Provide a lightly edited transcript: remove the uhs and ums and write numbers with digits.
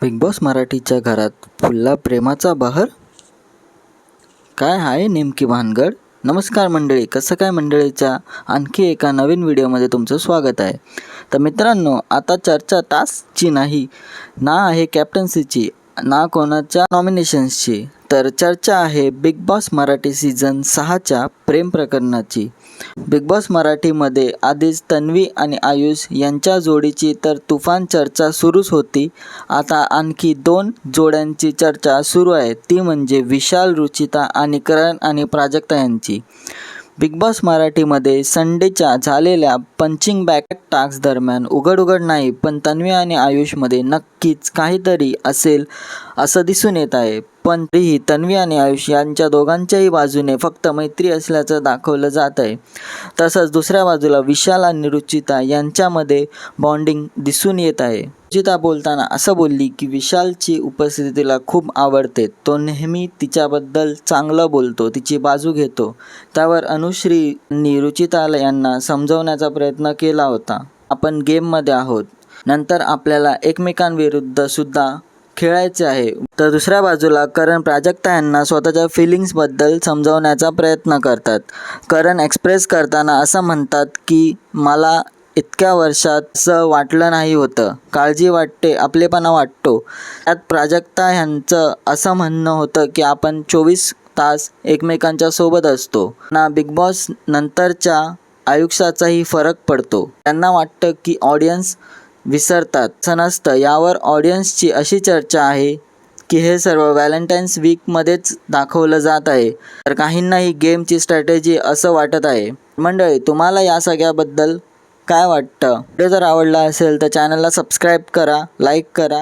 Big boss मराठीच्या घरात फुलला प्रेमाचा बहर. काय आहे नेमकी भानगड? नमस्कार मंडळी, कसं काय मंडळीच्या आणखी एका नवीन व्हिडिओमध्ये तुमचं स्वागत आहे. तर मित्रांनो, आता चर्चा टास्कची नाही, ना आहे कॅप्टन्सीची, ना कोणाच्या नॉमिनेशन्सची, तर चर्चा आहे बिग बॉस मराठी सीझन 6च्या प्रेम प्रकरणाची. बिग बॉस मराठीमध्ये आधीच तन्वी आणि आयुष यांच्या जोडीची तर तुफान चर्चा सुरूच होती. आता आणखी 2 जोड्यांची चर्चा सुरू आहे, ती म्हणजे विशाल, रुचिता आणि करण आणि प्राजक्ता यांची. बिग बॉस मराठीमध्ये संडेच्या झालेल्या पंचिंग बॅग टास्क दरम्यान उघड नाही, पण तन्वी आणि आयुषमध्ये नक्कीच काहीतरी असेल असं दिसून येत आहे. पण तरीही तन्वी आणि आयुष यांच्या दोघांच्याही बाजूने फक्त मैत्री असल्याचं दाखवलं जात आहे. तसंच दुसऱ्या बाजूला विशाल आणि रुचिता यांच्यामध्ये बॉन्डिंग दिसून येत आहे. रुचिता बोलताना असं बोलली की विशालची उपस्थिती तिला खूप आवडते, तो नेहमी तिच्याबद्दल चांगलं बोलतो, तिची बाजू घेतो. त्यावर अनुश्रींनी रुचिता यांना समजवण्याचा प्रयत्न केला होता, आपण गेममध्ये आहोत, नंतर आपल्याला एकमेकांविरुद्ध सुद्धा खेळायचे आहे. तर दुसऱ्या बाजूला करण प्राजक्ता यांना स्वतःच्या फिलिंग्सबद्दल समजवण्याचा प्रयत्न करतात. करण एक्सप्रेस करताना असं म्हणतात की मला इतक्या वर्षात असं वाटलं नाही होतं, काळजी वाटते, आपलेपणा वाटतो. त्यात प्राजक्ता यांचं असं म्हणणं होतं की आपण 24 तास एकमेकांच्या सोबत असतो ना. बिग बॉस नंतरच्या आयुष्याचाही फरक पडतो. त्यांना वाटतं की ऑडियन्स विसरतात, असं नसतं. यावर ऑडियन्सची अशी चर्चा आहे की हे सर्व व्हॅलेंटाईन्स वीकमध्येच दाखवलं जात आहे, तर काहींना ही गेमची स्ट्रॅटेजी असं वाटत आहे. मंडळी, तुम्हाला या सगळ्याबद्दल काय वाटतं? व्हिडिओ जर आवडला असेल तर चॅनलला सबस्क्राईब करा, लाईक करा.